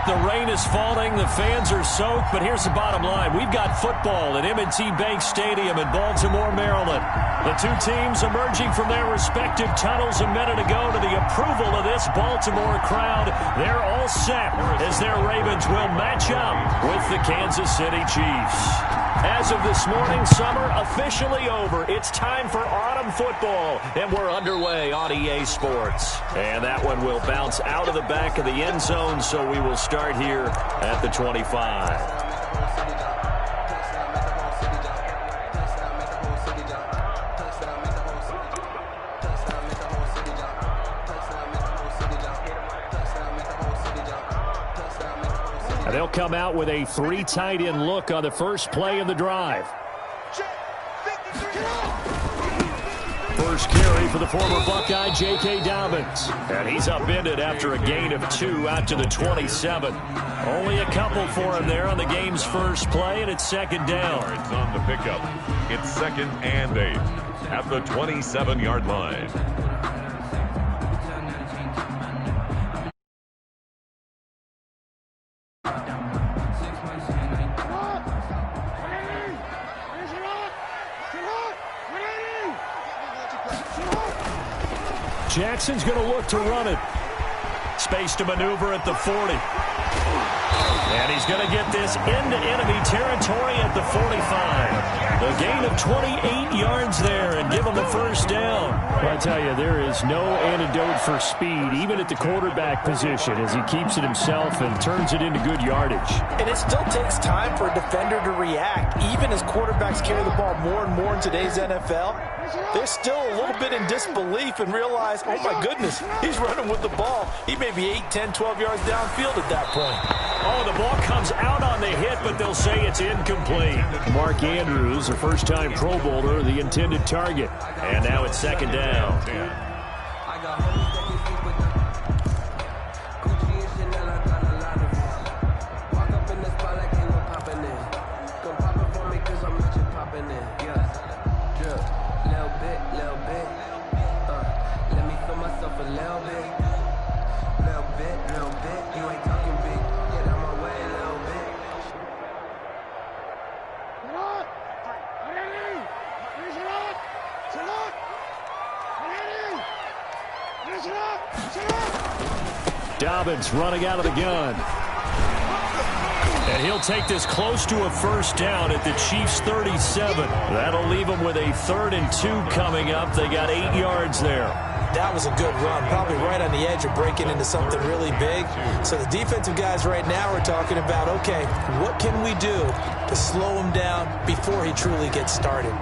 The rain is falling. The fans are soaked. But here's the bottom line. We've got football at M&T Bank Stadium in Baltimore, Maryland. The two teams emerging from their respective tunnels a minute ago to the approval of this Baltimore crowd. They're all set as their Ravens will match up with the Kansas City Chiefs. As of this morning, summer officially over. It's time for autumn football, and we're underway on EA Sports. And that one will bounce out of the back of the end zone, so we will start here at the 25. They'll come out with a 3 tight end look on the first play of the drive. First carry for the former Buckeye, J.K. Dobbins. And he's upended after a gain of 2 out to the 27. Only a couple for him there on the game's first play, and it's second down. It's on the pickup. It's 2nd and 8 at the 27-yard line. Jackson's going to look to run it. Space to maneuver at the 40. And he's going to get this into enemy territory at the 45. A gain of 28 yards there and give him the first down. Well, I tell you, there is no antidote for speed, even at the quarterback position, as he keeps it himself and turns it into good yardage. And it still takes time for a defender to react. Even as quarterbacks carry the ball more and more in today's NFL, they're still a little bit in disbelief and realize, oh my goodness, he's running with the ball. He may be 8, 10, 12 yards downfield at that point. Oh, the ball comes out on the hit, but they'll say it's incomplete. Mark Andrews, a first-time Pro Bowler, the intended target. And now it's second down. Dobbins running out of the gun. And he'll take this close to a first down at the Chiefs' 37. That'll leave them with a 3rd and 2 coming up. They got 8 yards there. That was a good run, probably right on the edge of breaking into something really big. So the defensive guys right now are talking about, okay, what can we do to slow him down before he truly gets started?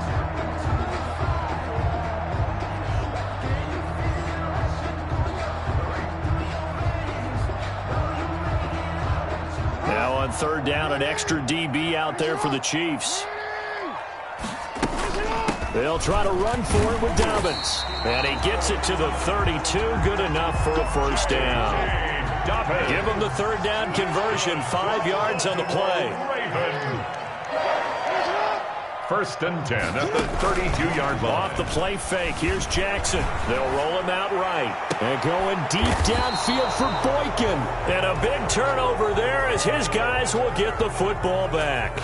Now on 3rd down, an extra DB out there for the Chiefs. They'll try to run for it with Dobbins. And he gets it to the 32. Good enough for a first down. Give him the 3rd down conversion. 5 yards on the play. 1st and 10 at the 32-yard line. Off the play fake. Here's Jackson. They'll roll him out right. And going deep downfield for Boykin. And a big turnover there as his guys will get the football back.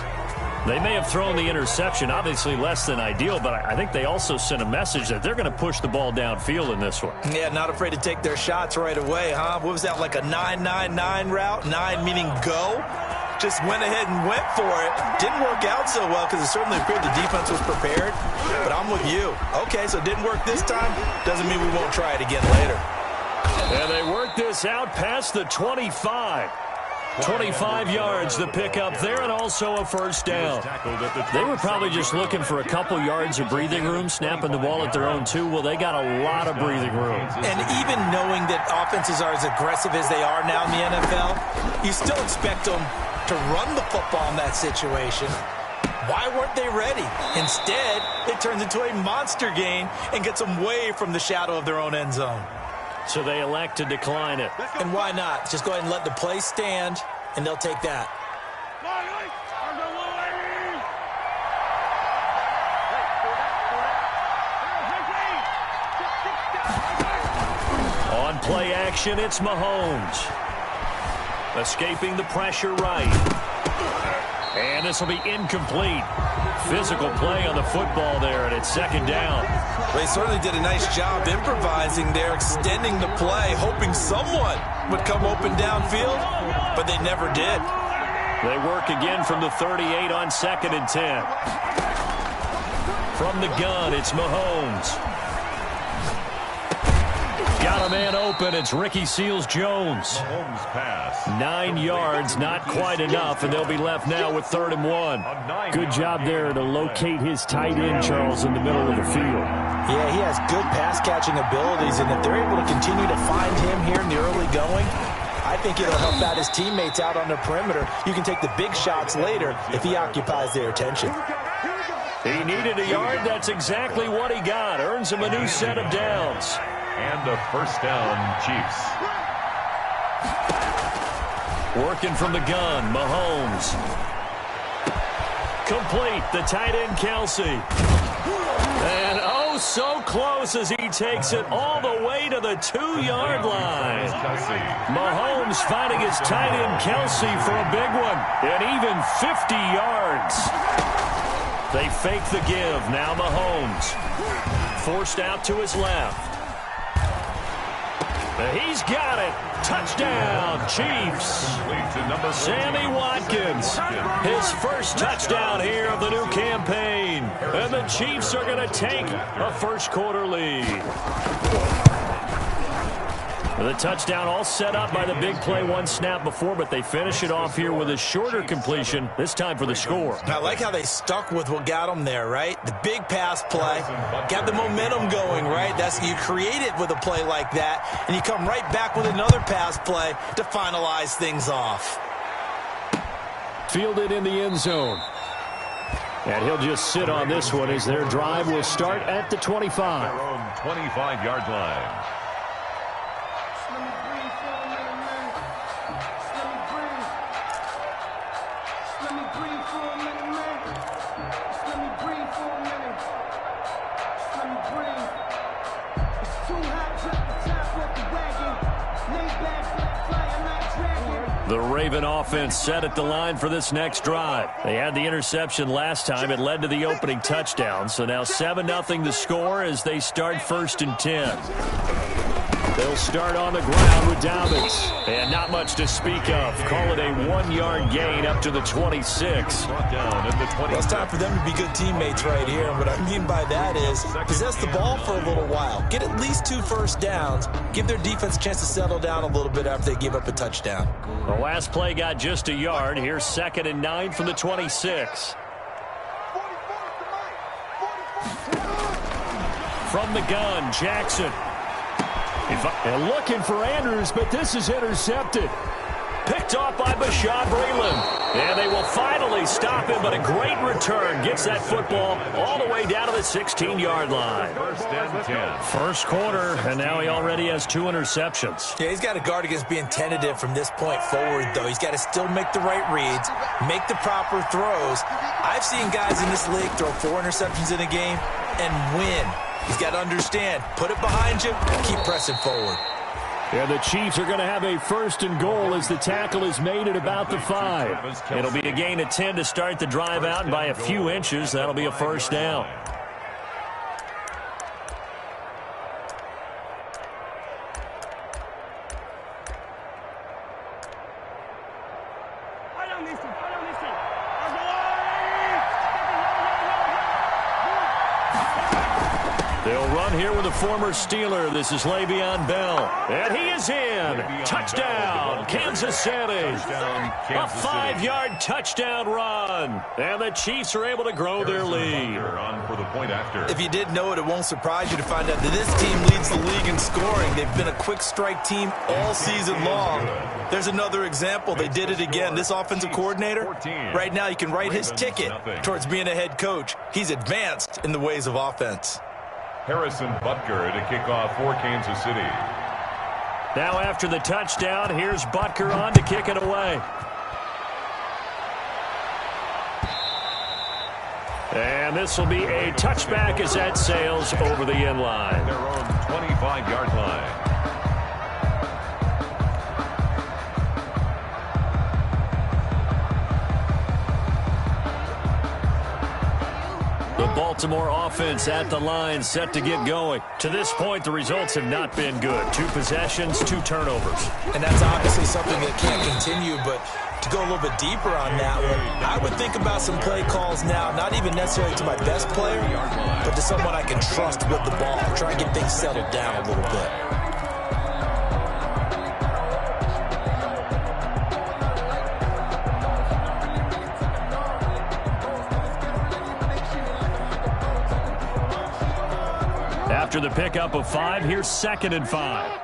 They may have thrown the interception, obviously less than ideal, but I think they also sent a message that they're going to push the ball downfield in this one. Yeah, not afraid to take their shots right away, huh? What was that, like a 9-9-9 route? 9 meaning go? Just went ahead and went for it. Didn't work out so well because it certainly appeared the defense was prepared. But I'm with you. Okay, so it didn't work this time. Doesn't mean we won't try it again later. And they work this out past the 25. 25 yards the pickup there, and also a first down. They were probably just looking for a couple yards of breathing room, snapping the ball at their own 2. Well, they got a lot of breathing room. And even knowing that offenses are as aggressive as they are now in the NFL, you still expect them to run the football in that situation. Why weren't they ready? Instead, it turns into a monster gain and gets them way from the shadow of their own end zone. So they elect to decline it. And why not? Just go ahead and let the play stand, and they'll take that. On play action, it's Mahomes. Escaping the pressure right. And this will be incomplete. Physical play on the football there, and it's second down. They certainly did a nice job improvising there, extending the play, hoping someone would come open downfield, but they never did. They work again from the 38 on 2nd and 10. From the gun, it's Mahomes. Got a man open. It's Ricky Seals-Jones. Mahomes pass. 9 yards, not quite enough, and they'll be left now with 3rd and 1. Good job there to locate his tight end, Charles, in the middle of the field. Yeah, he has good pass-catching abilities, and if they're able to continue to find him here in the early going, I think it'll help out his teammates out on the perimeter. You can take the big shots later if he occupies their attention. He needed a yard. That's exactly what he got. Earns him a new set of downs. And a first down, Chiefs. Working from the gun, Mahomes. Complete, the tight end, Kelsey. And oh, so close as he takes it all the way to the 2-yard line. Mahomes finding his tight end, Kelsey, for a big one. And even 50 yards. They fake the give. Now Mahomes. Forced out to his left. He's got it. Touchdown, Chiefs. Sammy Watkins. His first touchdown here of the new campaign. And the Chiefs are going to take a first-quarter lead. The touchdown all set up by the big play one snap before, but they finish it off here with a shorter completion, this time for the score. I like how they stuck with what got them there, right? The big pass play, got the momentum going, right? You create it with a play like that, and you come right back with another pass play to finalize things off. Fielded in the end zone. And he'll just sit on this one as their drive will start at the 25. Their own 25-yard line. The Raven offense set at the line for this next drive. They had the interception last time. It led to the opening touchdown. So now 7-0 the score as they start 1st and 10. They'll start on the ground with Dobbins. And not much to speak of. Call it a 1-yard gain up to the 26. Well, it's time for them to be good teammates right here. And what I mean by that is possess the ball for a little while. Get at least 2 first downs. Give their defense a chance to settle down a little bit after they give up a touchdown. The last play got just a yard. Here's 2nd and 9 from the 26. From the gun, Jackson. And looking for Andrews, but this is intercepted. Picked off by Bashaud Breeland. And they will finally stop him, but a great return. Gets that football all the way down to the 16-yard line. 1st and 10. First quarter, and now he already has 2 interceptions. Yeah, he's got to guard against being tentative from this point forward, though. He's got to still make the right reads, make the proper throws. I've seen guys in this league throw 4 interceptions in a game and win. He's got to understand, put it behind you, keep pressing forward. Yeah, the Chiefs are going to have a 1st and goal as the tackle is made at about the 5. It'll be a gain of 10 to start the drive out, and by a few inches, that'll be a first down. They'll run here with a former Steeler. This is Le'Veon Bell. And he is in. Touchdown, Kansas City. A 5-yard touchdown run. And the Chiefs are able to grow their lead. If you didn't know it, it won't surprise you to find out that this team leads the league in scoring. They've been a quick strike team all season long. There's another example. They did it again. This offensive coordinator, right now you can write his ticket towards being a head coach. He's advanced in the ways of offense. Harrison Butker to kick off for Kansas City. Now after the touchdown, here's Butker on to kick it away. And this will be a touchback as that sails over the end line. Their own 25-yard line. Baltimore offense at the line, set to get going. To this point, the results have not been good. 2 possessions, 2 turnovers. And that's obviously something that can't continue, but to go a little bit deeper on that one, I would think about some play calls now, not even necessarily to my best player, but to someone I can trust with the ball. Try and get things settled down a little bit. After the pickup of 5, here's 2nd and 5.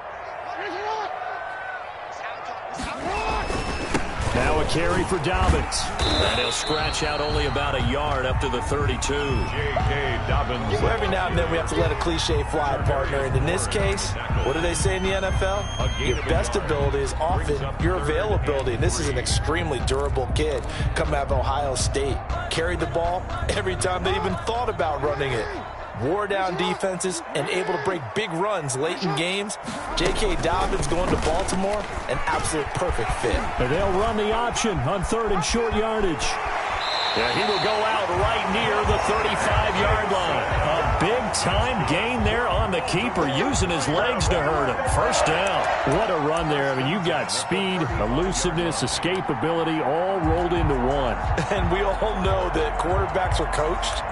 Now a carry for Dobbins. And he'll scratch out only about a yard up to the 32. J.K. Dobbins. So every now and then we have to let a cliche fly, partner. And in this case, what do they say in the NFL? Your best ability is often your availability. And this is an extremely durable kid coming out of Ohio State. Carried the ball every time they even thought about running it. Wore down defenses and able to break big runs late in games. J.K. Dobbins going to Baltimore, an absolute perfect fit. They'll run the option on 3rd and short yardage. Yeah, he will go out right near the 35-yard line. A big-time gain there on the keeper, using his legs to hurt him. First down. What a run there. I mean, you've got speed, elusiveness, escapability, all rolled into one. And we all know that quarterbacks are coached.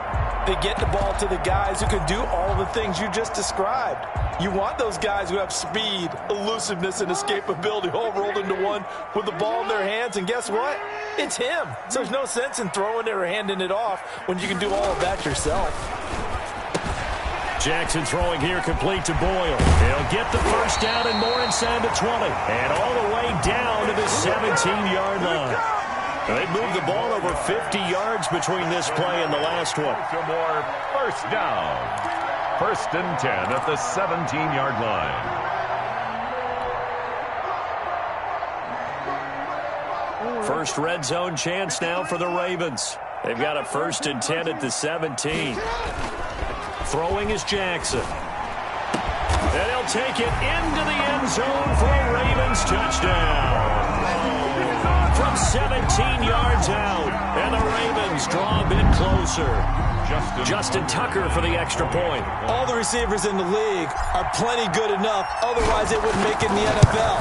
They get the ball to the guys who can do all the things you just described. You want those guys who have speed, elusiveness, and escapability all rolled into one with the ball in their hands. And guess what? It's him. So there's no sense in throwing it or handing it off when you can do all of that yourself. Jackson throwing here, complete to Boyle. He'll get the first down and more inside the 20. And all the way down to the 17-yard line. They moved the ball over 50 yards between this play and the last one. Baltimore first down. 1st and 10 at the 17-yard line. First red zone chance now for the Ravens. They've got a 1st and 10 at the 17. Throwing is Jackson. And he'll take it into the end zone for a Ravens touchdown. From 17 yards out, and the Ravens draw a bit closer. Justin Tucker for the extra point. All the receivers in the league are plenty good enough, otherwise they wouldn't make it in the NFL.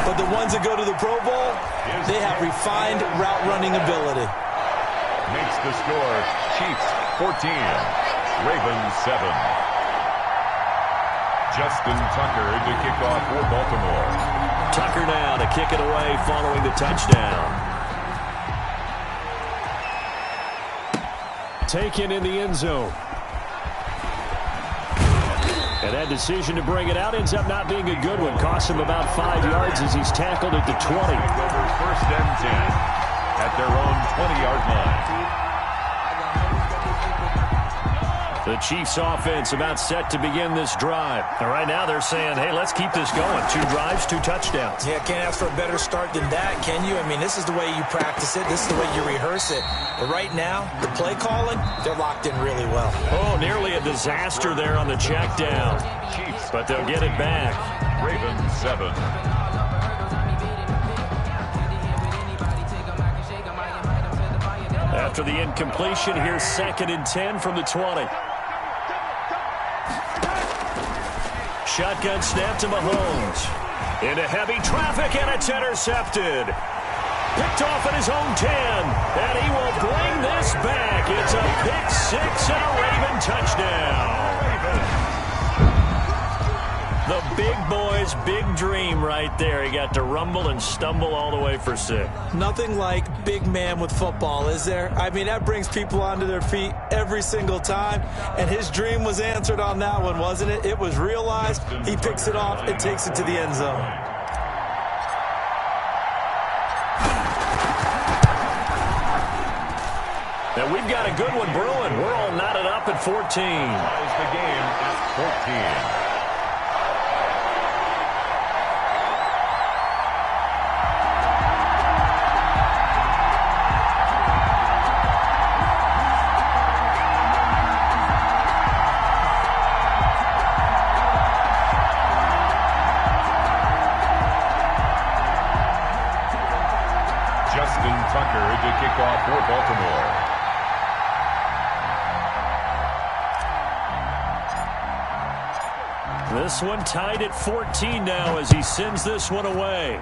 But the ones that go to the Pro Bowl, they have refined route running ability. Makes the score Chiefs 14, Ravens 7. Justin Tucker to kick off for Baltimore. Tucker now to kick it away following the touchdown. Taken in the end zone. And that decision to bring it out ends up not being a good one. Costs him about 5 yards as he's tackled at the 20. 1st and 10 at their own 20-yard line. The Chiefs offense about set to begin this drive. And right now they're saying, hey, let's keep this going. 2 drives, 2 touchdowns. Yeah, can't ask for a better start than that, can you? I mean, this is the way you practice it. This is the way you rehearse it. But right now, the play calling, they're locked in really well. Oh, nearly a disaster there on the check down. Chiefs, but they'll get it back. Ravens 7. After the incompletion, here's 2nd and 10 from the 20. Shotgun snap to Mahomes. Into heavy traffic, and it's intercepted. Picked off at his own 10, and he will bring this back. It's a pick 6 and a Raven touchdown. The big boy's big dream right there. He got to rumble and stumble all the way for 6. Nothing like big man with football, is there? I mean, that brings people onto their feet every single time. And his dream was answered on that one, wasn't it? It was realized. He picks it off and takes it to the end zone. Now we've got a good one brewing. We're all knotted up at 14. Ties the game at 14. Justin Tucker to kick off for Baltimore. This one tied at 14 now as he sends this one away.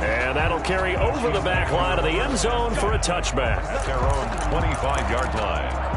And that'll carry over the back line of the end zone for a touchback. At their own 25-yard line.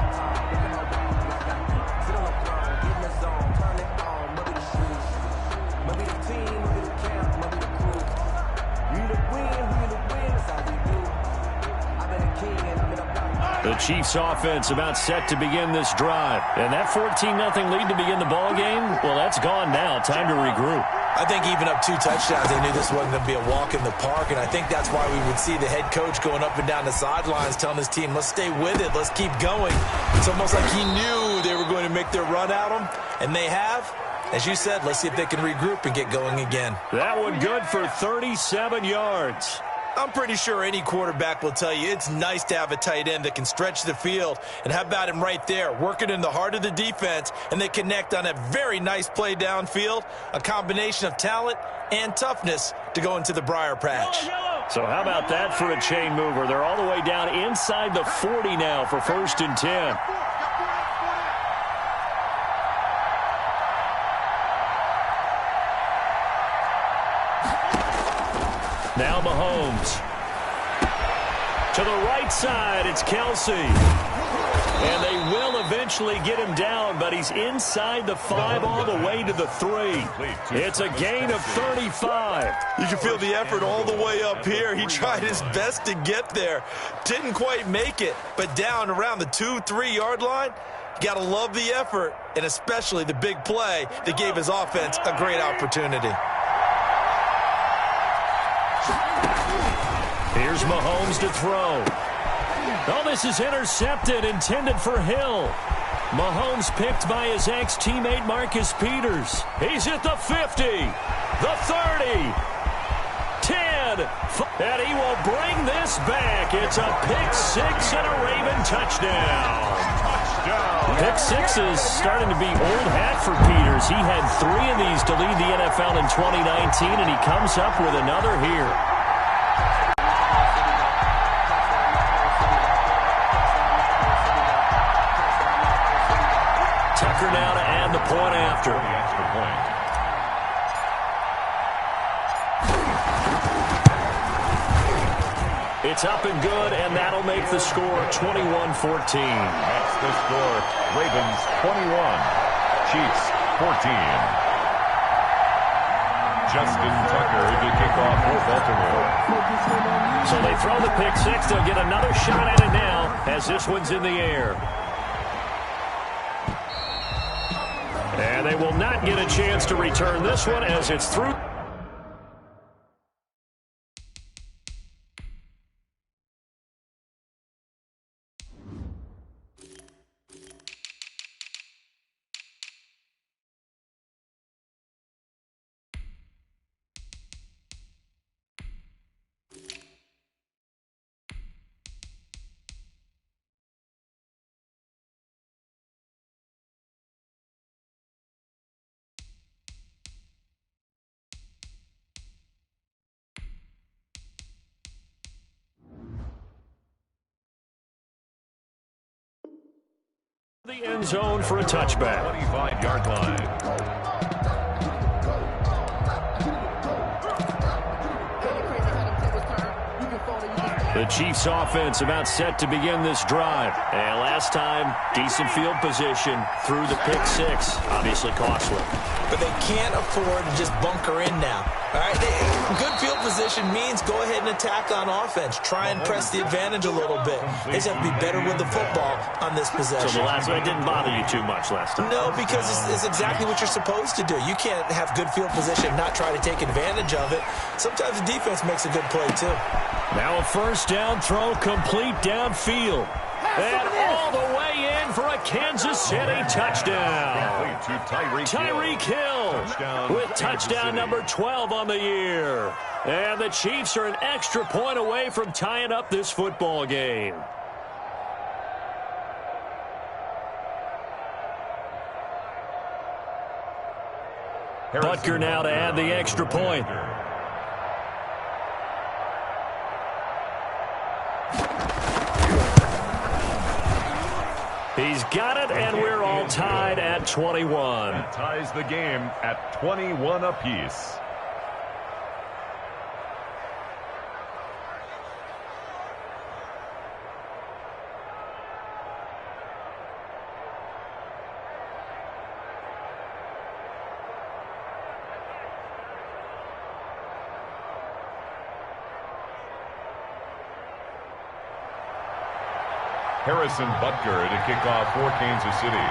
The Chiefs offense about set to begin this drive. And that 14-0 lead to begin the ball game, well, that's gone now. Time to regroup. I think even up 2 touchdowns, they knew this wasn't going to be a walk in the park, and I think that's why we would see the head coach going up and down the sidelines telling his team, let's stay with it, let's keep going. It's almost like he knew they were going to make their run at him, and they have. As you said, let's see if they can regroup and get going again. That one good for 37 yards. I'm pretty sure any quarterback will tell you it's nice to have a tight end that can stretch the field. And how about him right there, working in the heart of the defense, and they connect on a very nice play downfield, a combination of talent and toughness to go into the briar patch. So how about that for a chain mover? They're all the way down inside the 40 now for 1st and 10. Now Mahomes. To the right side, it's Kelsey. And they will eventually get him down, but he's inside the 5 all the way to the 3. It's a gain of 35. You can feel the effort all the way up here. He tried his best to get there. Didn't quite make it, but down around the 2-3 yard line, you got to love the effort, and especially the big play that gave his offense a great opportunity. Here's Mahomes to throw. Oh, this is intercepted, intended for Hill. Mahomes picked by his ex-teammate Marcus Peters. He's at the 50, the 30, 10, and he will bring this back. It's a pick 6 and a Raven touchdown. Pick 6 is starting to be old hat for Peters. He had 3 of these to lead the NFL in 2019, and he comes up with another here. Tucker now to add the point after. It's up and good, and that'll make the score 21-14. That's the score. Ravens 21, Chiefs 14. Justin Tucker to kick off for Baltimore. So they throw the pick 6. They'll get another shot at it now as this one's in the air. And they will not get a chance to return this one as it's through. The end zone for a touchback. 25-yard line. The Chiefs offense about set to begin this drive. And last time, decent field position through the pick 6. Obviously costly. But they can't afford to just bunker in now. All right, good field position means go ahead and attack on offense. Try and press the advantage a little bit. They just have to be better with the football on this possession. So the last one didn't bother you too much last time? No, because it's exactly what you're supposed to do. You can't have good field position and not try to take advantage of it. Sometimes the defense makes a good play, too. Now a first down throw complete downfield. And all the way in for a Kansas City touchdown. Tyreek Hill with touchdown number 12 on the year. And the Chiefs are an extra point away from tying up this football game. Butker now to add the extra point. He's got it, and we're all tied at 21. That ties the game at 21 apiece. Harrison Butker to kick off for Kansas City.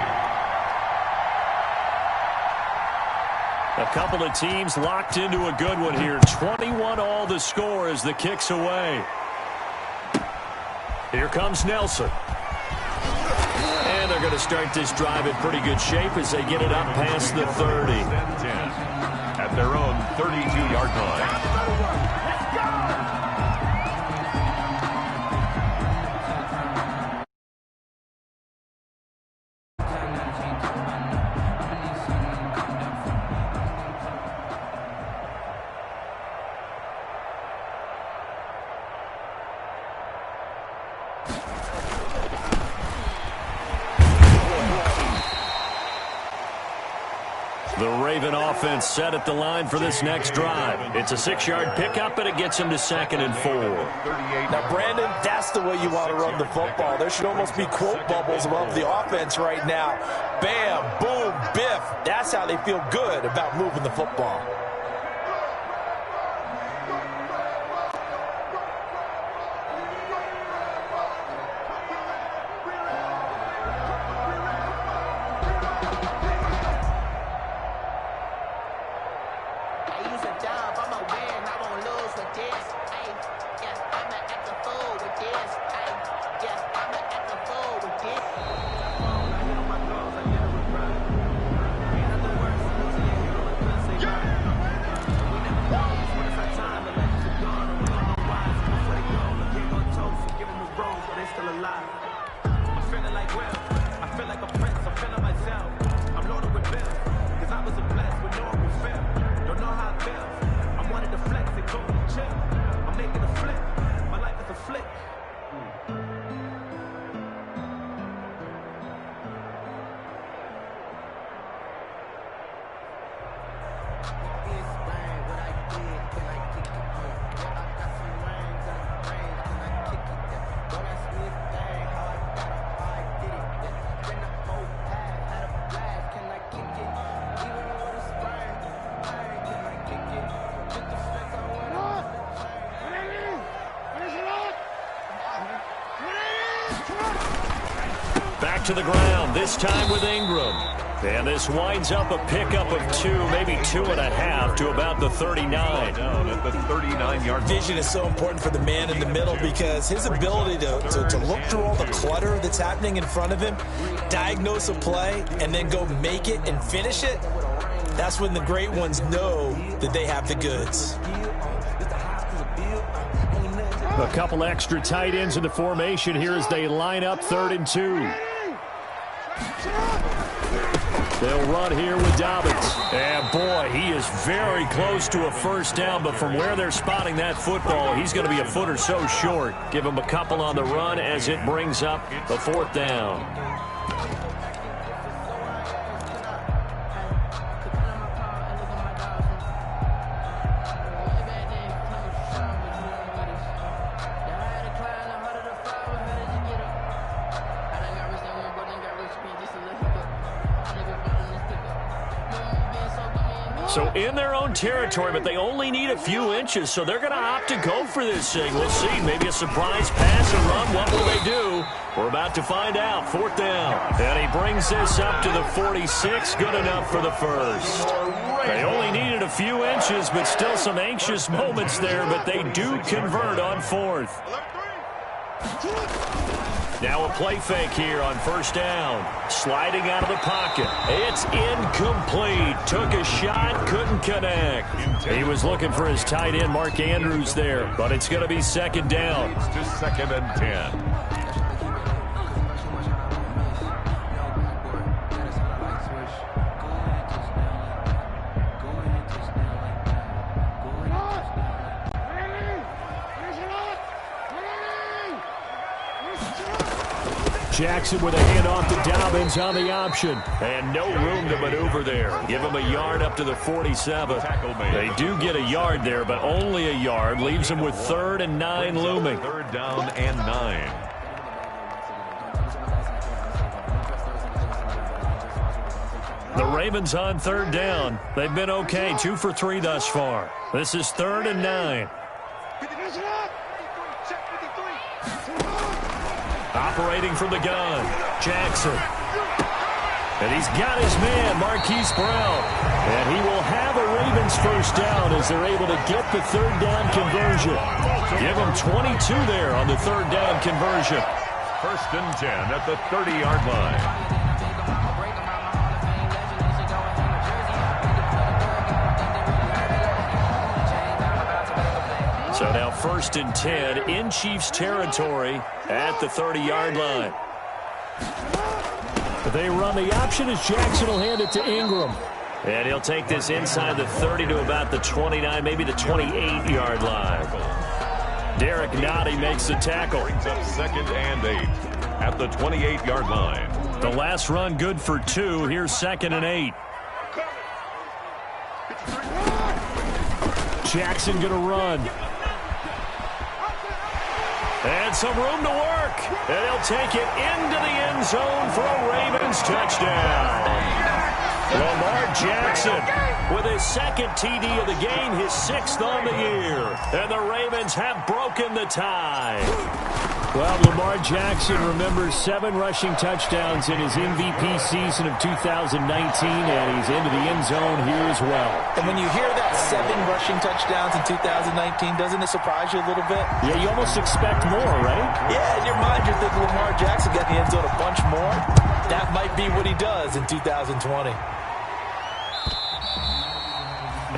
A couple of teams locked into a good one here. 21 all the score as the kick's away. Here comes Nelson. And they're going to start this drive in pretty good shape as they get it up past the 30. At their own 32-yard line. The Raven offense set at the line for this next drive. It's a 6-yard pickup, and it gets him to 2nd and 4. Now, Brandon, that's the way you want to run the football. There should almost be quote bubbles above the offense right now. Bam, boom, biff. That's how they feel good about moving the football. Back to the ground, this time with Ingram. And this winds up a pickup of 2, maybe 2.5 to about the 39. Down at the 39-yard line. Vision is so important for the man in the middle because his ability to look through all the clutter that's happening in front of him, diagnose a play, and then go make it and finish it, that's when the great ones know that they have the goods. A couple extra tight ends in the formation here as they line up 3rd and 2. They'll run here with Dobbins. And boy, he is very close to a first down, but from where they're spotting that football, he's going to be a foot or so short. Give him a couple on the run as it brings up a 4th down. So in their own territory, but they only need a few inches, so they're going to opt to go for this thing. We'll see. Maybe a surprise pass and run. What will they do? We're about to find out. 4th down. And he brings this up to the 46. Good enough for the first. They only needed a few inches, but still some anxious moments there, but they do convert on 4th. Now a play fake here on 1st down. Sliding out of the pocket. It's incomplete. Took a shot, couldn't connect. He was looking for his tight end, Mark Andrews, there, but it's going to be 2nd down. It's to 2nd and 10. Jackson with a handoff to Dobbins on the option. And no room to maneuver there. Give him a yard up to the 47. They do get a yard there, but only a yard. Leaves them with 3rd and 9 looming. 3rd down and 9. The Ravens on 3rd down. They've been okay, 2 for 3 thus far. This is 3rd and 9. Operating from the gun, Jackson. And he's got his man, Marquise Brown. And he will have a Ravens first down as they're able to get the 3rd down conversion. Give them 22 there on the 3rd down conversion. 1st and 10 at the 30-yard line. So now 1st and 10 in Chiefs territory at the 30-yard line. They run the option as Jackson will hand it to Ingram. And he'll take this inside the 30 to about the 29, maybe the 28-yard line. Derek Nottie makes the tackle. Brings up 2nd and 8 at the 28-yard line. The last run good for 2. Here's 2nd and 8. Jackson going to run. And some room to work. And he'll take it into the end zone for a Ravens touchdown. Lamar Jackson with his 2nd TD of the game, his 6th on the year. And the Ravens have broken the tie. Well, Lamar Jackson remembers 7 rushing touchdowns in his MVP season of 2019, and he's into the end zone here as well. And when you hear that 7 rushing touchdowns in 2019, doesn't it surprise you a little bit? Yeah, you almost expect more, right? Yeah, in your mind you're thinking Lamar Jackson got the end zone a bunch more. That might be what he does in 2020.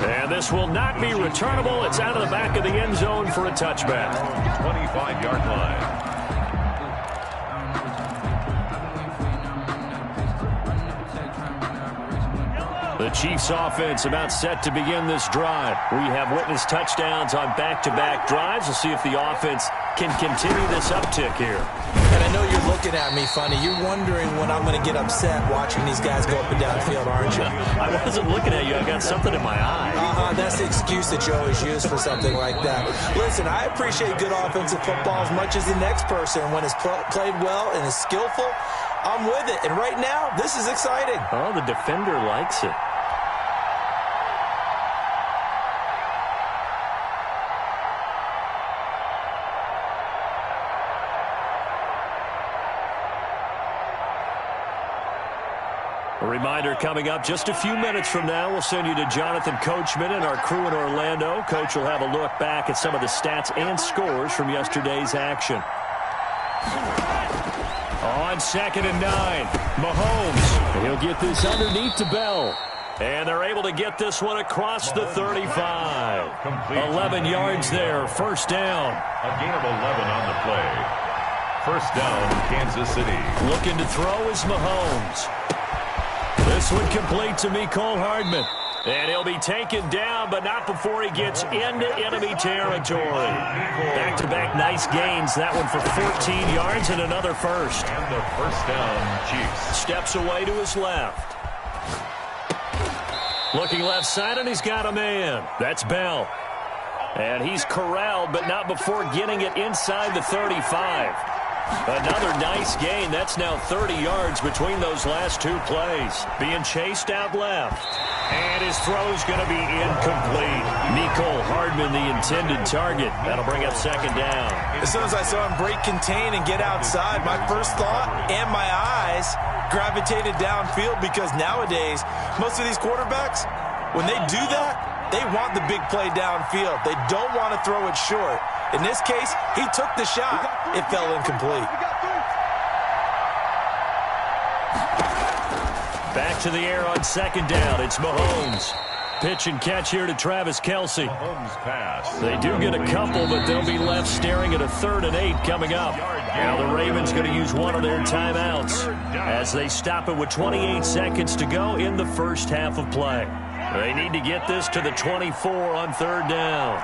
And this will not be returnable. It's out of the back of the end zone for a touchback. 25-yard line. The Chiefs offense about set to begin this drive. We have witnessed touchdowns on back-to-back drives. We'll see if the offense can continue this uptick here. And I know you're looking at me funny. You're wondering when I'm going to get upset watching these guys go up and down the field, aren't you? I wasn't looking at you. I got something in my eye. That's the excuse that you always use for something like that. Listen, I appreciate good offensive football as much as the next person. When it's played well and is skillful, I'm with it. And right now, this is exciting. Oh, the defender likes it. A reminder coming up just a few minutes from now, we'll send you to Jonathan Coachman and our crew in Orlando. Coach will have a look back at some of the stats and scores from yesterday's action. On 2nd and 9, Mahomes. He'll get this underneath to Bell. And they're able to get this one across the 35. 11 yards there, 1st down. A gain of 11 on the play. 1st down, Kansas City. Looking to throw is Mahomes. This one complete to Mecole Hardman. And he'll be taken down, but not before he gets into enemy territory. Back-to-back nice gains. That one for 14 yards and another first. And the 1st down, Chiefs. Steps away to his left. Looking left side, and he's got a man. That's Bell. And he's corralled, but not before getting it inside the 35. Another nice gain. That's now 30 yards between those last 2 plays. Being chased out left. And his throw's going to be incomplete. Mecole Hardman, the intended target. That'll bring up 2nd down. As soon as I saw him break contain and get outside, my first thought and my eyes gravitated downfield, because nowadays, most of these quarterbacks, when they do that, they want the big play downfield. They don't want to throw it short. In this case, he took the shot. It fell incomplete. Back to the air on 2nd down. It's Mahomes. Pitch and catch here to Travis Kelce. Mahomes pass. They do get a couple, but they'll be left staring at a 3rd and 8 coming up. Now the Ravens going to use one of their timeouts as they stop it with 28 seconds to go in the first half of play. They need to get this to the 24 on 3rd down.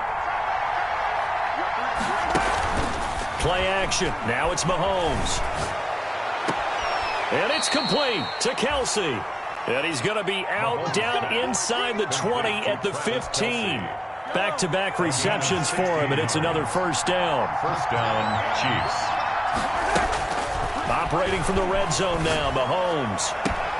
Play action. Now it's Mahomes. And it's complete to Kelsey. And he's going to be out down inside the 20 at the 15. Back-to-back receptions for him, and it's another first down. First down, Chiefs. Operating from the red zone now, Mahomes.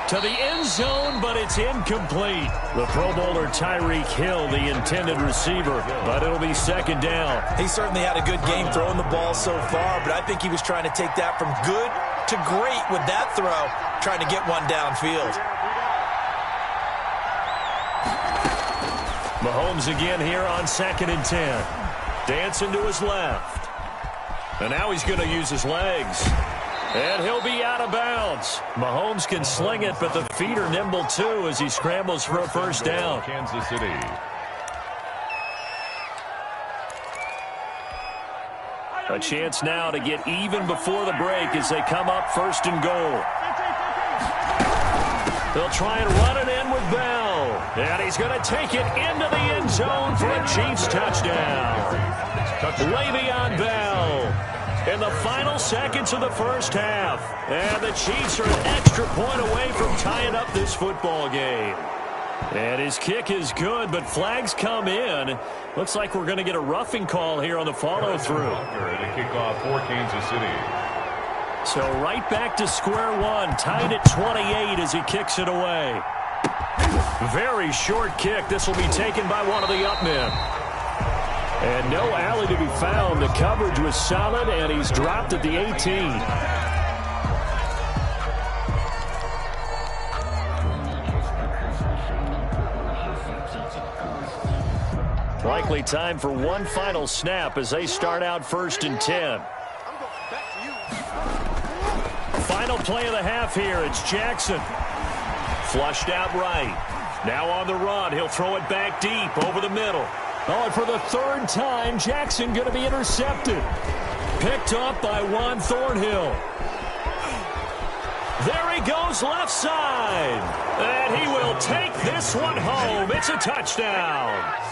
To the end zone, but it's incomplete. The Pro Bowler Tyreek Hill, the intended receiver, but it'll be second down. He certainly had a good game throwing the ball so far, but I think he was trying to take that from good to great with that throw, trying to get one downfield. Mahomes again here on 2nd and 10. Dancing to his left. And now he's going to use his legs. And he'll be out of bounds. Mahomes can sling it, but the feet are nimble too as he scrambles for a first down. Kansas City. A chance now to get even before the break as they come up 1st and goal. They'll try and run it in with Bell. And he's going to take it into the end zone for a Chiefs touchdown. Le'Veon Bell in the final seconds of the first half. And the Chiefs are an extra point away from tying up this football game. And his kick is good, but flags come in. Looks like we're going to get a roughing call here on the follow-through. The kickoff for Kansas City. So right back to square one, tied at 28 as he kicks it away. Very short kick. This will be taken by one of the up men. And no alley to be found. The coverage was solid, and he's dropped at the 18. Likely time for one final snap as they start out 1st and 10. Final play of the half here. It's Jackson. Flushed out right. Now on the run. He'll throw it back deep over the middle. Oh, and for the 3rd time, Jackson going to be intercepted. Picked up by Juan Thornhill. There he goes left side. And he will take this one home. It's a touchdown.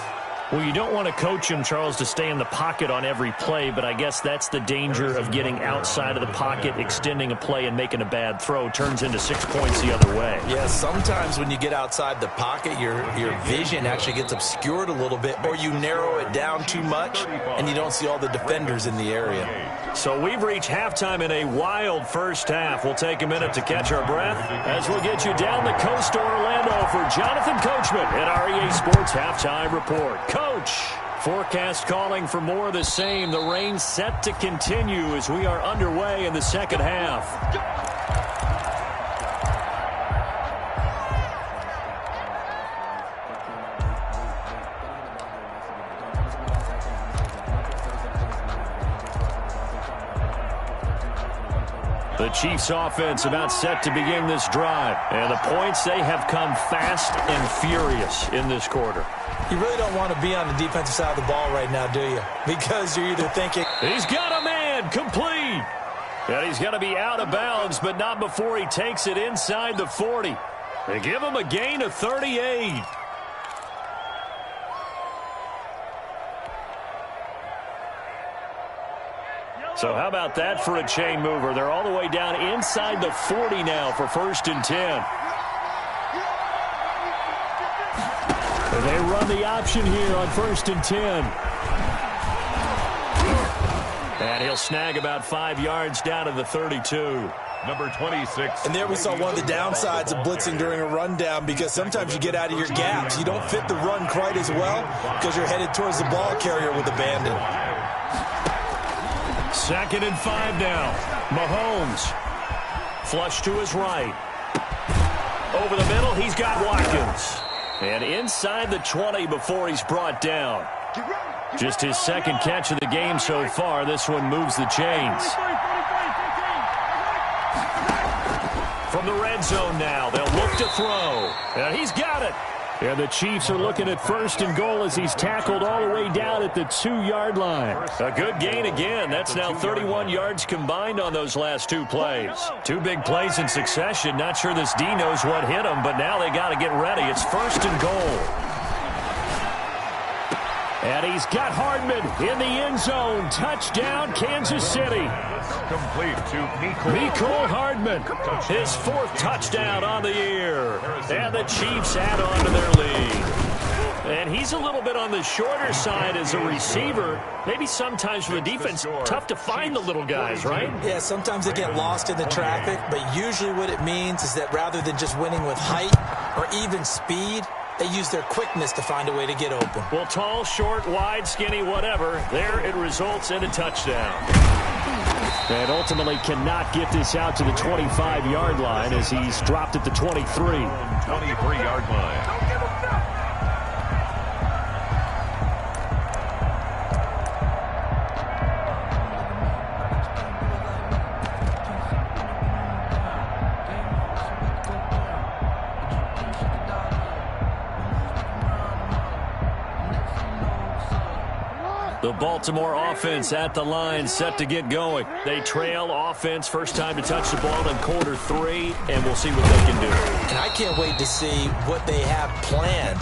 Well, you don't want to coach him, Charles, to stay in the pocket on every play, but I guess that's the danger of getting outside of the pocket, extending a play, and making a bad throw. Turns into 6 points the other way. Yeah, sometimes when you get outside the pocket, your vision actually gets obscured a little bit, or you narrow it down too much, and you don't see all the defenders in the area. So we've reached halftime in a wild first half. We'll take a minute to catch our breath as we'll get you down the coast to Orlando for Jonathan Coachman at our EA Sports Halftime Report. Coach, forecast calling for more of the same. The rain set to continue as we are underway in the second half. The Chiefs offense about set to begin this drive. And the points, they have come fast and furious in this quarter. You really don't want to be on the defensive side of the ball right now, do you? Because you're either thinking, he's got a man, complete. And he's going to be out of bounds, but not before he takes it inside the 40. They give him a gain of 38. So how about that for a chain mover? They're all the way down inside the 40 now for 1st and 10. And they run the option here on 1st and 10. And he'll snag about 5 yards down to the 32. Number 26. And there we saw one of the downsides of blitzing during a rundown, because sometimes you get out of your gaps. You don't fit the run quite as well because you're headed towards the ball carrier with abandon. 2nd and 5 now. Mahomes. Flush to his right. Over the middle, he's got Watkins. And inside the 20 before he's brought down. Just his 2nd catch of the game so far. This one moves the chains. From the red zone now, they'll look to throw. And he's got it. And the Chiefs are looking at 1st and goal as he's tackled all the way down at the 2-yard line. A good gain again. That's now 31 yards combined on those last 2 plays. 2 big plays in succession. Not sure this D knows what hit him, but now they got to get ready. It's 1st and goal. And he's got Hardman in the end zone. Touchdown, Kansas City. Complete to Mecole Hardman. His 4th touchdown on the year. And the Chiefs add on to their lead. And he's a little bit on the shorter side as a receiver. Maybe sometimes for the defense, tough to find the little guys, right? Yeah, sometimes they get lost in the traffic, but usually what it means is that rather than just winning with height or even speed, they use their quickness to find a way to get open. Well, tall, short, wide, skinny, whatever, there it results in a touchdown. And ultimately cannot get this out to the 25-yard line as he's dropped at the 23. 23-yard line. The Baltimore offense at the line, set to get going. They trail offense, first time to touch the ball in quarter 3, and we'll see what they can do. And I can't wait to see what they have planned,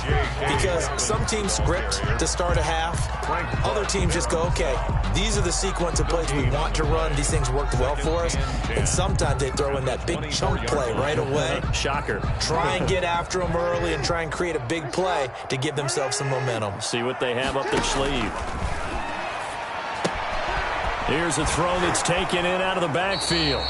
because some teams script to start a half. Other teams just go, okay, these are the sequence of plays we want to run. These things worked well for us. And sometimes they throw in that big chunk play right away. Shocker. Try and get after them early and try and create a big play to give themselves some momentum. See what they have up their sleeve. Here's a throw that's taken in out of the backfield.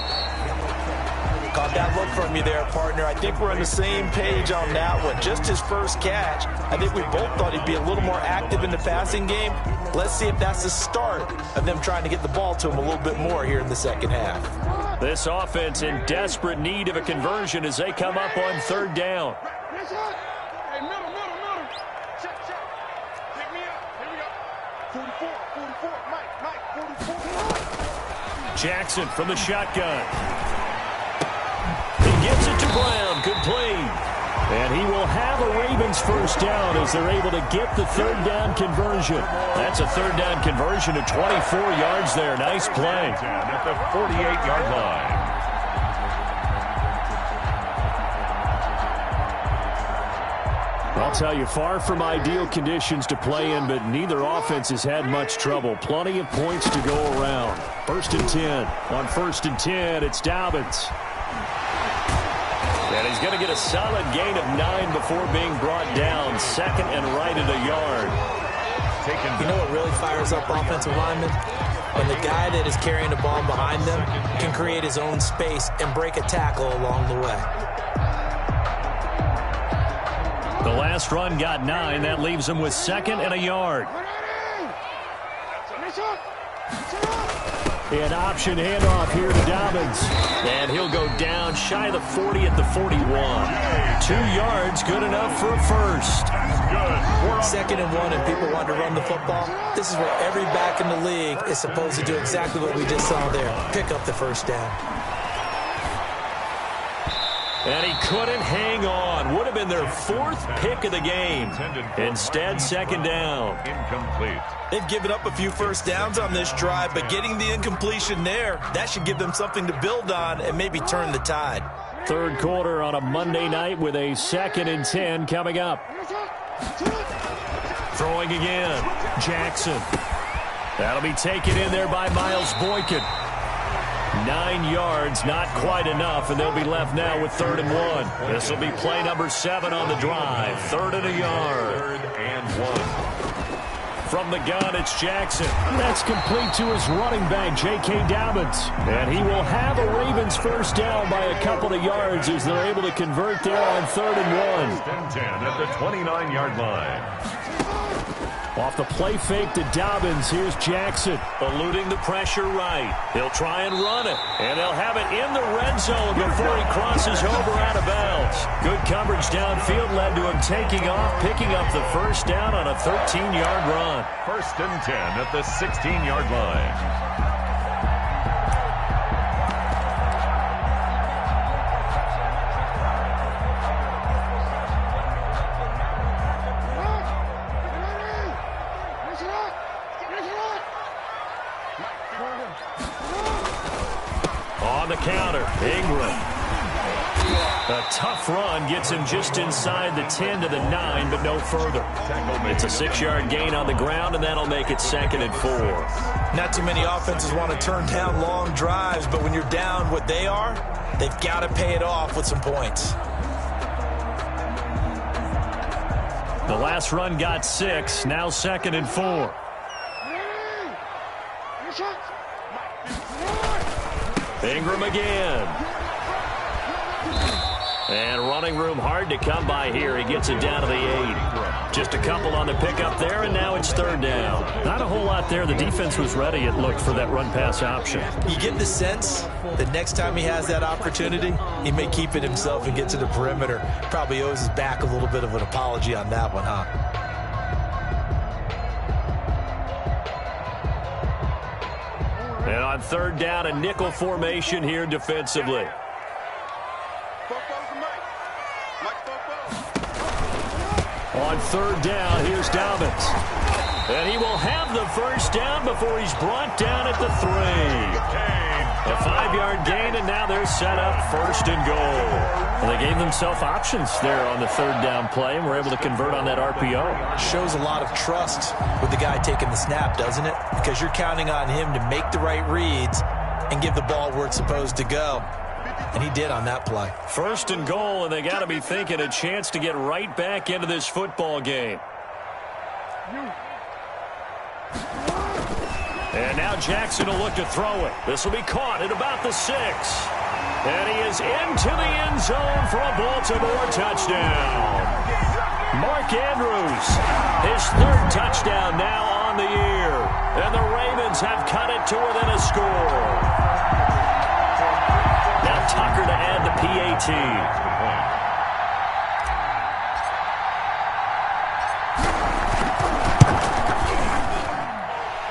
Caught that look from you there, partner. I think we're on the same page on that one. Just his first catch. I think we both thought he'd be a little more active in the passing game. Let's see if that's the start of them trying to get the ball to him a little bit more here in the second half. This offense in desperate need of a conversion as they come up on 3rd down. Jackson from the shotgun. He gets it to Brown. Good play. And he will have a Ravens first down as they're able to get the 3rd down conversion. That's a 3rd down conversion of 24 yards there. Nice play. At the 48-yard line. I'll tell you, far from ideal conditions to play in, but neither offense has had much trouble. Plenty of points to go around. 1st and 10. On 1st and 10, it's Dobbins. And he's going to get a solid gain of 9 before being brought down. 2nd and right at a yard. You know what really fires up offensive linemen? When the guy that is carrying the ball behind them can create his own space and break a tackle along the way. The last run got 9. That leaves him with 2nd and a yard. An option handoff here to Dobbins. And he'll go down shy of the 40 at the 41. 2 yards, good enough for a first. 2nd and 1 and people want to run the football. This is where every back in the league is supposed to do exactly what we just saw there. Pick up the first down. And he couldn't hang on. Would have been their 4th pick of the game. Instead, 2nd down. Incomplete. They've given up a few first downs on this drive, but getting the incompletion there, that should give them something to build on and maybe turn the tide. 3rd quarter on a Monday night with a 2nd and 10 coming up. Throwing again. Jackson. That'll be taken in there by Miles Boykin. 9 yards, not quite enough, and they'll be left now with 3rd and 1. This will be play number 7 on the drive. 3rd and a yard. 3rd and 1. From the gun, it's Jackson. That's complete to his running back, J.K. Dobbins. And he will have a Ravens first down by a couple of yards as they're able to convert there on 3rd and 1. 1st and 10 at the 29-yard line. Off the play fake to Dobbins, here's Jackson. Eluding the pressure right. He'll try and run it. And they'll have it in the red zone before he crosses over out of bounds. Good coverage downfield led to him taking off, picking up the first down on a 13-yard run. 1st and 10 at the 16-yard line. On the counter, Ingram. A tough run gets him just inside the 10 to the 9, but no further. It's a 6-yard gain on the ground, and that'll make it 2nd and 4. Not too many offenses want to turn down long drives, but when you're down what they are, they've got to pay it off with some points. The last run got 6, now 2nd and 4. Ingram again. And running room hard to come by here. He gets it down to the 8. Just a couple on the pickup there, and now it's 3rd down. Not a whole lot there. The defense was ready, it looked, for that run-pass option. You get the sense that next time he has that opportunity, he may keep it himself and get to the perimeter. Probably owes his back a little bit of an apology on that one, huh? And on 3rd down, a nickel formation here defensively. On 3rd down, here's Dobbins. And he will have the 1st down before he's brought down at the 3. A 5-yard gain, and now they're set up 1st and goal. Well, they gave themselves options there on the 3rd down play, and were able to convert on that RPO. Shows a lot of trust with the guy taking the snap, doesn't it? Because you're counting on him to make the right reads and give the ball where it's supposed to go. And he did on that play. 1st and goal, and they got to be thinking a chance to get right back into this football game. And now Jackson will look to throw it. This will be caught at about the 6. And he is into the end zone for a Baltimore touchdown. Mark Andrews, his 3rd touchdown now on the year. And the Ravens have cut it to within a score. Now Tucker to add the PAT.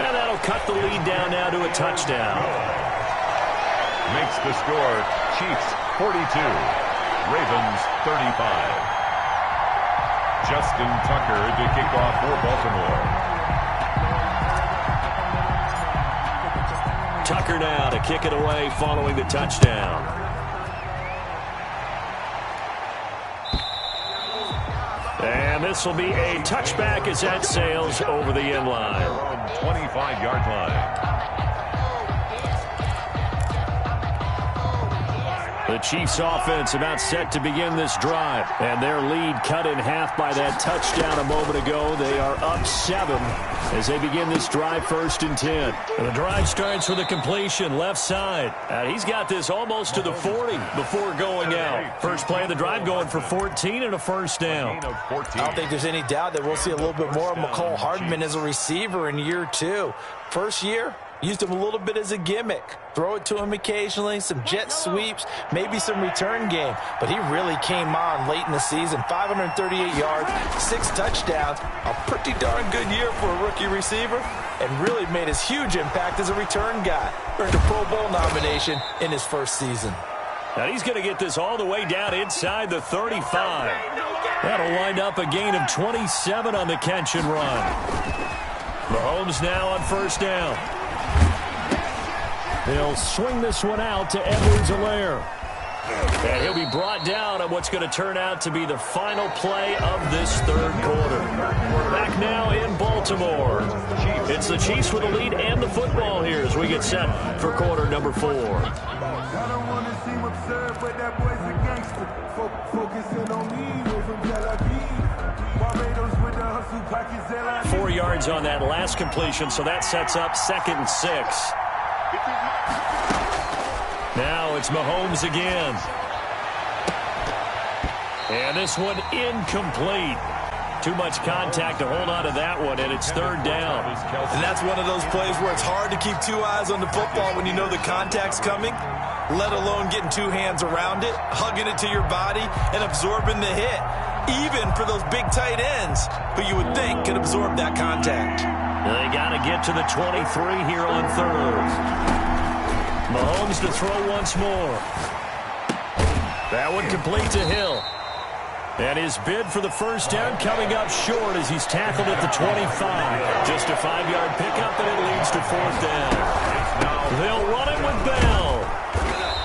And that'll cut the lead down now to a touchdown. Makes the score Chiefs 42, Ravens 35. Justin Tucker to kick off for Baltimore. Tucker now to kick it away following the touchdown. And this will be a touchback as that sails over the end line. 25-yard line. The Chiefs offense about set to begin this drive. And their lead cut in half by that touchdown a moment ago. They are up 7 as they begin this drive 1st and 10. And the drive starts with a completion left side. And he's got this almost to the 40 before going out. First play of the drive going for 14 and a 1st down. I don't think there's any doubt that we'll see a little bit more of McCole Hardman as a receiver in year 2. First year, used him a little bit as a gimmick. Throw it to him occasionally, some jet sweeps, maybe some return game. But he really came on late in the season. 538 yards, 6 touchdowns. A pretty darn good year for a rookie receiver. And really made his huge impact as a return guy. Earned a Pro Bowl nomination in his first season. Now he's going to get this all the way down inside the 35. That'll wind up a gain of 27 on the catch and run. Mahomes now on 1st down. He'll swing this one out to Edwards-Helaire. And he'll be brought down on what's going to turn out to be the final play of this 3rd quarter. Back now in Baltimore. It's the Chiefs with the lead and the football here as we get set for quarter number 4. I don't want to seem absurd, but that boy's a gangster. Focusing on me, way from Tel Aviv. Barbados with the hustle pockets. 4 yards on that last completion, so that sets up 2nd and 6. Now it's Mahomes again. And this one incomplete. Too much contact to hold on to that one, and it's 3rd down. And that's one of those plays where it's hard to keep 2 eyes on the football when you know the contact's coming, let alone getting 2 hands around it, hugging it to your body, and absorbing the hit, even for those big tight ends who you would think could absorb that contact. They got to get to the 23 here on 3rd. Mahomes to throw once more. That one complete to Hill. And his bid for the 1st down coming up short as he's tackled at the 25. Just a 5-yard pickup, and it leads to 4th down. They'll run it with Bell.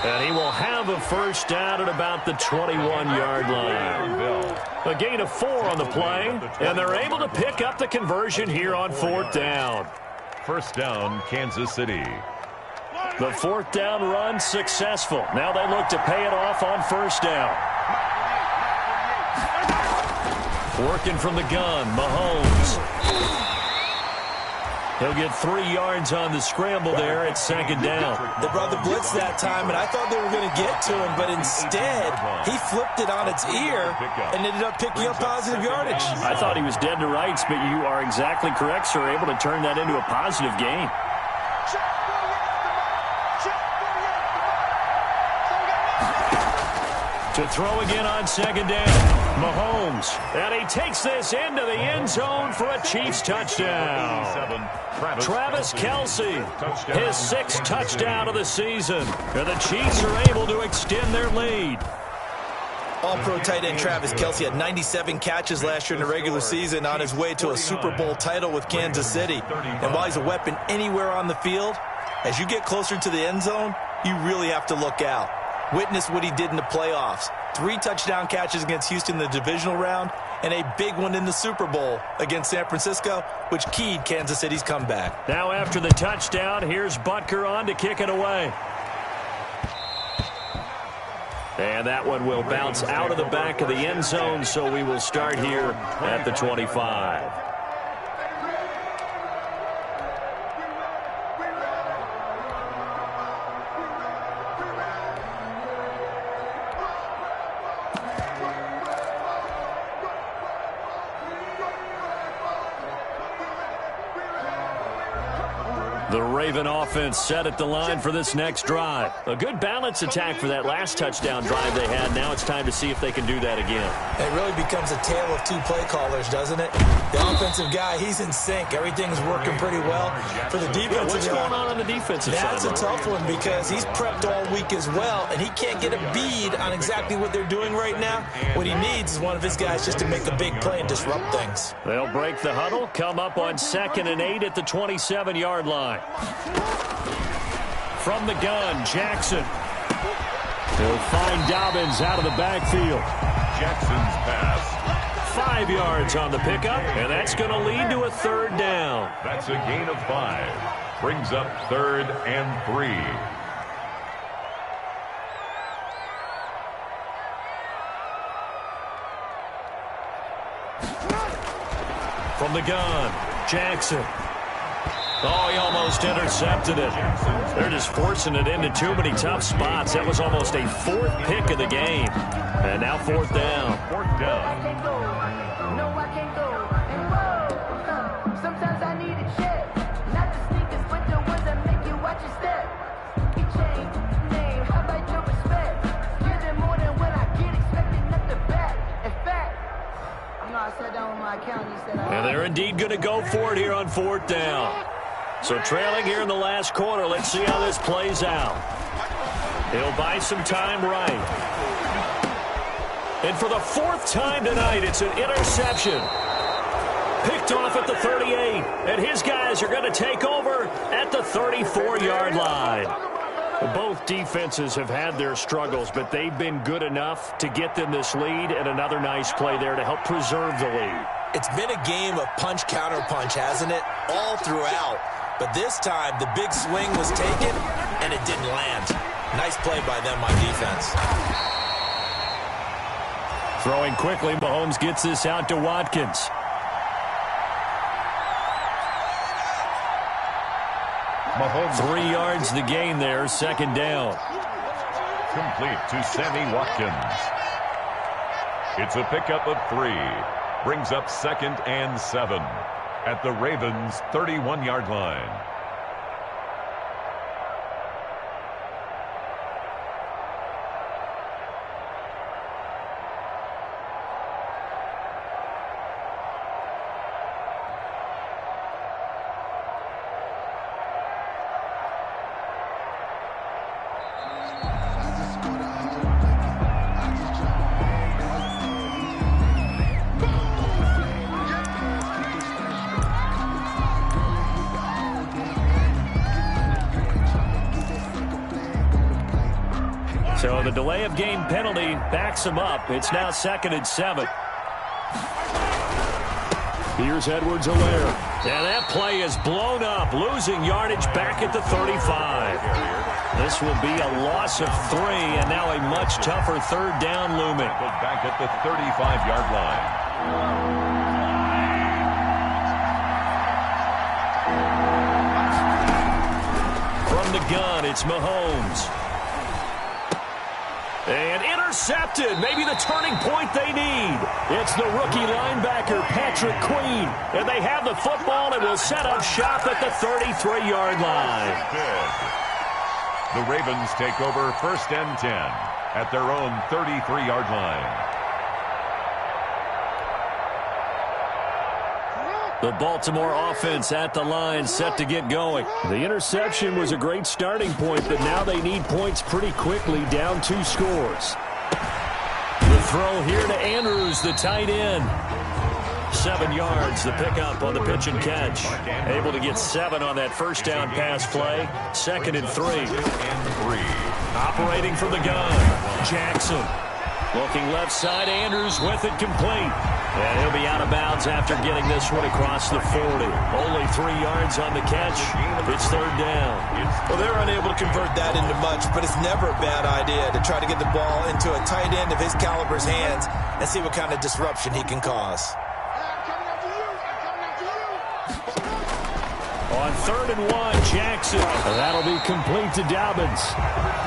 And he will have have a first down at about the 21-yard line. A gain of 4 on the play, and they're able to pick up the conversion here on 4th down. First down, Kansas City. The 4th down run successful. Now they look to pay it off on first down. Working from the gun, Mahomes. He'll get 3 yards on the scramble there at 2nd down. They brought the blitz that time, and I thought they were going to get to him, but instead, he flipped it on its ear and ended up picking up positive yardage. I thought he was dead to rights, but you are exactly correct, sir, able to turn that into a positive gain. To throw again on 2nd down, Mahomes. And he takes this into the end zone for a Chiefs touchdown. Travis Kelce, his 6th touchdown of the season. And the Chiefs are able to extend their lead. All-pro tight end Travis Kelce had 97 catches last year in the regular season on his way to a Super Bowl title with Kansas City. And while he's a weapon anywhere on the field, as you get closer to the end zone, you really have to look out. Witness what he did in the playoffs. 3 touchdown catches against Houston in the divisional round, and a big one in the Super Bowl against San Francisco, which keyed Kansas City's comeback. Now after the touchdown, here's Butker on to kick it away. And that one will bounce out of the back of the end zone, so we will start here at the 25. The Raven offense set at the line for this next drive. A good balance attack for that last touchdown drive they had. Now it's time to see if they can do that again. It really becomes a tale of 2 play callers, doesn't it? The offensive guy, he's in sync. Everything's working pretty well. For the defensive What's going on the defensive side? That's a tough one because he's prepped all week as well, and he can't get a bead on exactly what they're doing right now. What he needs is one of his guys just to make a big play and disrupt things. They'll break the huddle, come up on 2nd and 8 at the 27-yard line. From the gun, Jackson. He'll find Dobbins out of the backfield. Jackson's pass. 5 yards on the pickup, and that's going to lead to a 3rd down. That's a gain of 5. Brings up 3rd and 3. From the gun, Jackson. Oh, he almost intercepted it. They're just forcing it into too many tough spots. That was almost a 4th pick of the game. And now 4th down. 4th down. Sometimes I need a check. Not the sneakers, but the ones that make you watch your step. Chain, name, how about your respect? Give them more than when I get expected, not the back. In fact, I know I sat down with my accountant, he said And they're indeed going to go for it here on 4th down. So trailing here in the last quarter, let's see how this plays out. He'll buy some time right. And for the 4th time tonight, it's an interception. Picked off at the 38, and his guys are going to take over at the 34-yard line. Both defenses have had their struggles, but they've been good enough to get them this lead, and another nice play there to help preserve the lead. It's been a game of punch-counter-punch, hasn't it? All throughout. But this time, the big swing was taken, and it didn't land. Nice play by them on defense. Throwing quickly, Mahomes gets this out to Watkins. Mahomes. 3 yards the gain there, 2nd down. Complete to Sammy Watkins. It's a pickup of 3. Brings up 2nd and 7 at the Ravens' 31-yard line. the delay of game penalty backs him up. It's now 2nd and 7. Here's Edwards-Helaire. And that play is blown up, losing yardage back at the 35. This will be a loss of 3, and now a much tougher 3rd down looming. Back at the 35-yard line. From the gun, it's Mahomes. And intercepted. Maybe the turning point they need. It's the rookie linebacker, Patrick Queen. And they have the football and will set up shop at the 33-yard line. The Ravens take over 1st and 10 at their own 33-yard line. The Baltimore offense at the line, set to get going. The interception was a great starting point, but now they need points pretty quickly, down 2 scores. The throw here to Andrews, the tight end. 7 yards, the pickup on the pitch and catch. Able to get 7 on that 1st down pass play. 2nd and 3. Operating from the gun, Jackson. Looking left side, Andrews with it complete. And he'll be out of bounds after getting this one across the 40. Only 3 yards on the catch. It's 3rd down. Well, they're unable to convert that into much, but it's never a bad idea to try to get the ball into a tight end of his caliber's hands and see what kind of disruption he can cause. On 3rd and 1, Jackson. That'll be complete to Dobbins.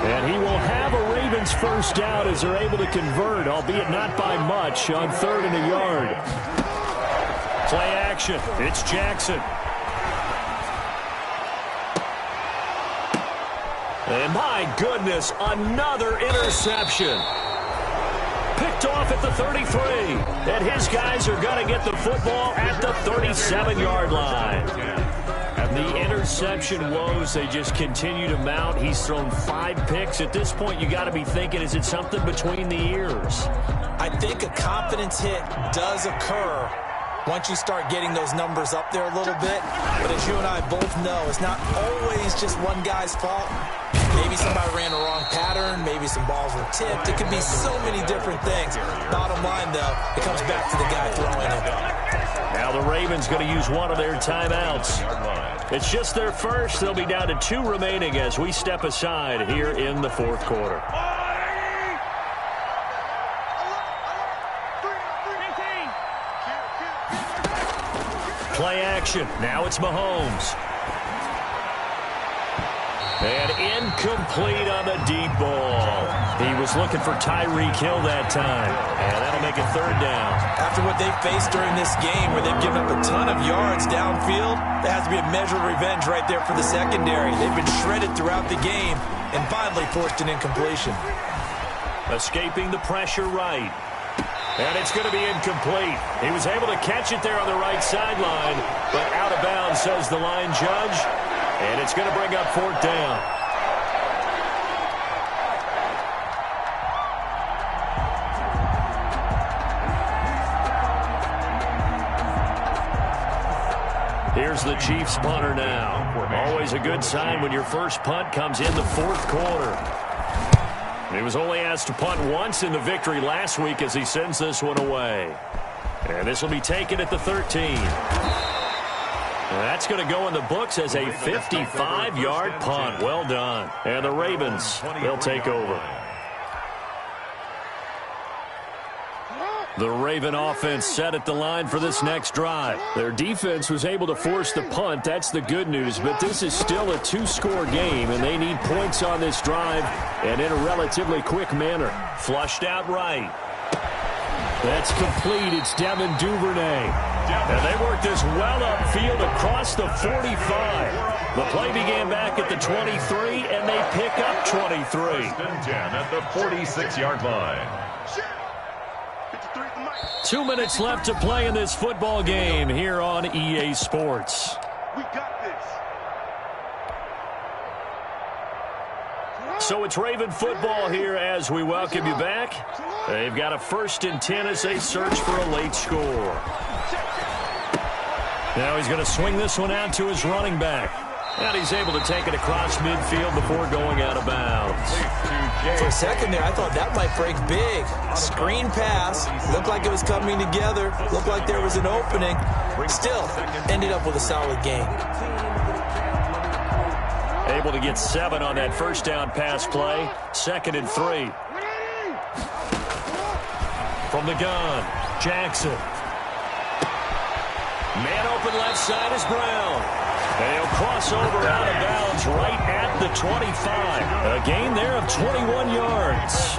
And he will have a Ravens 1st down as they're able to convert, albeit not by much, on 3rd and a yard. Play action. It's Jackson. And my goodness, another interception. Picked off at the 33. And his guys are going to get the football at the 37-yard line. The interception woes, they just continue to mount. He's thrown 5 picks. At this point, you got to be thinking, is it something between the ears? I think a confidence hit does occur once you start getting those numbers up there a little bit. But as you and I both know, it's not always just one guy's fault. Maybe somebody ran the wrong pattern. Maybe some balls were tipped. It could be so many different things. Bottom line, though, it comes back to the guy throwing it. Now the Ravens going to use one of their timeouts. It's just their first. They'll be down to 2 remaining as we step aside here in the 4th quarter. Play action. Now it's Mahomes. And incomplete on the deep ball. He was looking for Tyreek Hill that time. And that'll make it 3rd down. After what they faced during this game where they've given up a ton of yards downfield, there has to be a measure of revenge right there for the secondary. They've been shredded throughout the game and finally forced an incompletion. Escaping the pressure right. And it's going to be incomplete. He was able to catch it there on the right sideline, but out of bounds, says the line judge. And it's going to bring up 4th down. Here's the Chiefs punter now. Always a good sign when your first punt comes in the 4th quarter. He was only asked to punt once in the victory last week as he sends this one away. And this will be taken at the 13. That's going to go in the books as a 55-yard punt. Well done. And the Ravens, they'll take over. The Raven offense set at the line for this next drive. Their defense was able to force the punt. That's the good news. But this is still a 2-score game, and they need points on this drive and in a relatively quick manner. Flushed out right. That's complete. It's Devin Duvernay. And they worked this well upfield across the 45. The play began back at the 23, and they pick up 23. 10 at the 46-yard line. 2 minutes left to play in this football game here on EA Sports. We got this. So it's Raven football here as we welcome you back. They've got a 1st and 10 as they search for a late score. Now he's going to swing this one out to his running back. And he's able to take it across midfield before going out of bounds. For a second there, I thought that might break big. Screen pass. Looked like it was coming together. Looked like there was an opening. Still, ended up with a solid game. Able to get 7 on that first down pass play. 2nd and 3. From the gun, Jackson. Man open left side is Brown. And he'll cross over out of bounds right at the 25. A gain there of 21 yards.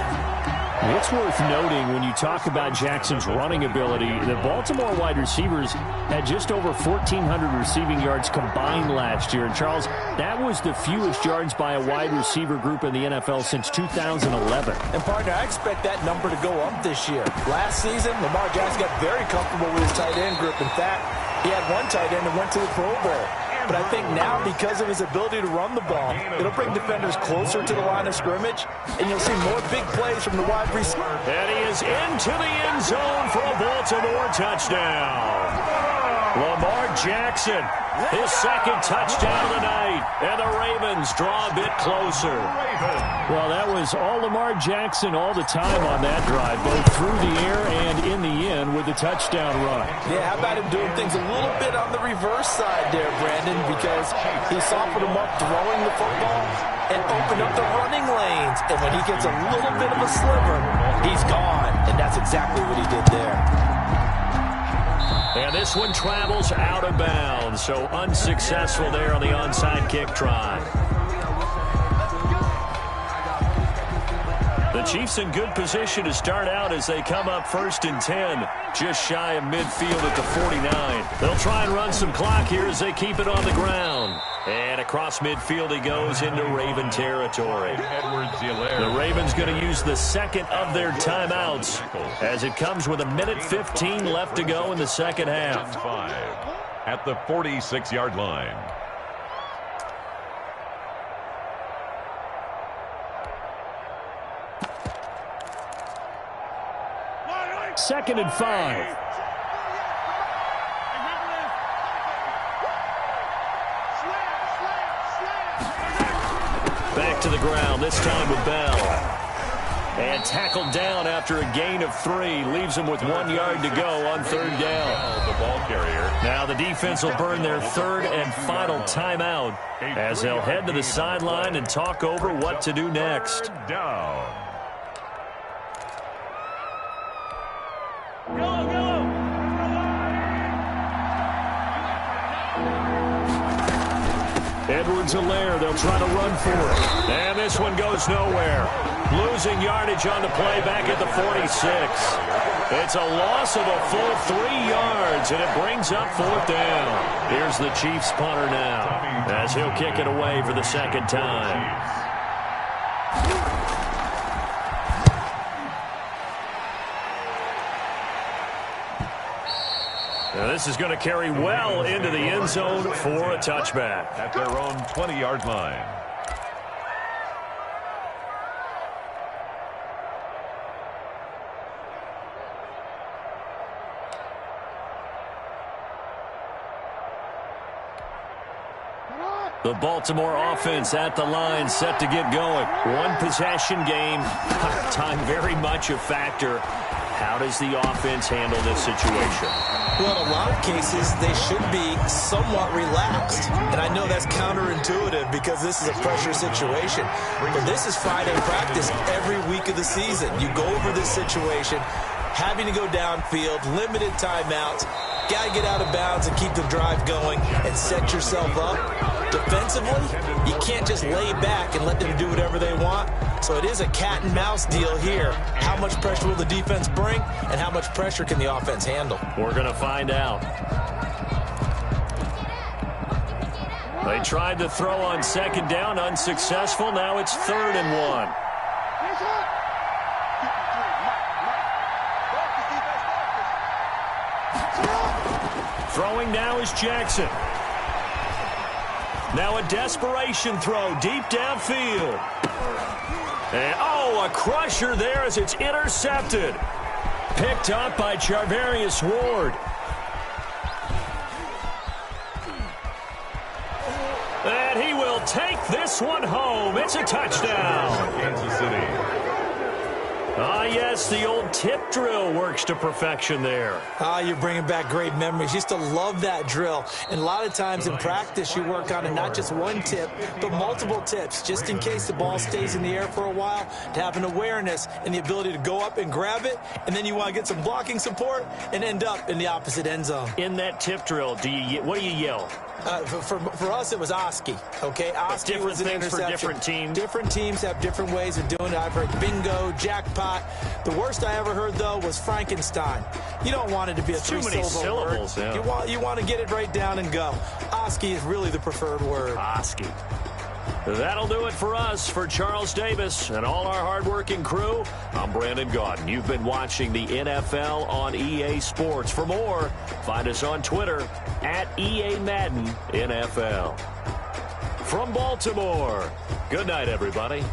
It's worth noting when you talk about Jackson's running ability, the Baltimore wide receivers had just over 1,400 receiving yards combined last year. And, Charles, that was the fewest yards by a wide receiver group in the NFL since 2011. And, partner, I expect that number to go up this year. Last season, Lamar Jackson got very comfortable with his tight end group. In fact, he had one tight end that went to the Pro Bowl. But I think now, because of his ability to run the ball, it'll bring defenders closer to the line of scrimmage, and you'll see more big plays from the wide receiver. And he is into the end zone for a Baltimore touchdown. Lamar Jackson, his 2nd touchdown of the night, and the Ravens draw a bit closer. Well, that was all Lamar Jackson all the time on that drive, both through the air and in the end with the touchdown run. Yeah, how about him doing things a little bit on the reverse side there, Brandon, because he softened him up throwing the football and opened up the running lanes. And when he gets a little bit of a sliver, he's gone. And that's exactly what he did there. And this one travels out of bounds, so unsuccessful there on the onside kick try. The Chiefs in good position to start out as they come up 1st and 10, just shy of midfield at the 49. They'll try and run some clock here as they keep it on the ground. And across midfield he goes into Raven territory. The Ravens going to use the 2nd of their timeouts as it comes with 1:15 left to go in the second half. At the 46-yard line. Second and 5. Back to the ground, this time with Bell. And tackled down after a gain of 3. Leaves him with 1 yard to go on 3rd down. The ball carrier. Now the defense will burn their 3rd and final timeout as they'll head to the sideline and talk over what to do next. Down. Edwards-Helaire, they'll try to run for it. And this one goes nowhere. Losing yardage on the play back at the 46. It's a loss of a full 3 yards, and it brings up 4th down. Here's the Chiefs punter now as he'll kick it away for the 2nd time. Now this is going to carry well into the end zone for a touchback. At their own 20-yard line. The Baltimore offense at the line, set to get going. One possession game. Time very much a factor. How does the offense handle this situation? Well, in a lot of cases, they should be somewhat relaxed. And I know that's counterintuitive because this is a pressure situation. But this is Friday practice every week of the season. You go over this situation, having to go downfield, limited timeouts, got to get out of bounds and keep the drive going and set yourself up. Defensively, you can't just lay back and let them do whatever they want. So it is a cat and mouse deal here. How much pressure will the defense bring, and how much pressure can the offense handle? We're going to find out. They tried to throw on 2nd down, unsuccessful. Now it's 3rd and 1. Throwing now is Jackson. Now a desperation throw deep downfield. And, a crusher there as it's intercepted. Picked up by Charvarius Ward. And he will take this one home. It's a touchdown. Kansas City. Ah, yes, the old tip drill works to perfection there. Ah, you're bringing back great memories. Used to love that drill. And a lot of times in practice, you work on it, not just one tip, but multiple tips, just in case the ball stays in the air for a while, to have an awareness and the ability to go up and grab it, and then you want to get some blocking support and end up in the opposite end zone. In that tip drill, what do you yell? For us, it was Oski, okay? Oski different was an things for interception. different teams. Different teams have different ways of doing it. I've heard bingo, jackpot. The worst I ever heard, though, was Frankenstein. You don't want it to be a too many syllables. word. Yeah. You want to get it right down and go. Oski is really the preferred word. Oski. That'll do it for us. For Charles Davis and all our hardworking crew, I'm Brandon Gaudin. You've been watching the NFL on EA Sports. For more, find us on Twitter at EA Madden NFL. From Baltimore, good night, everybody.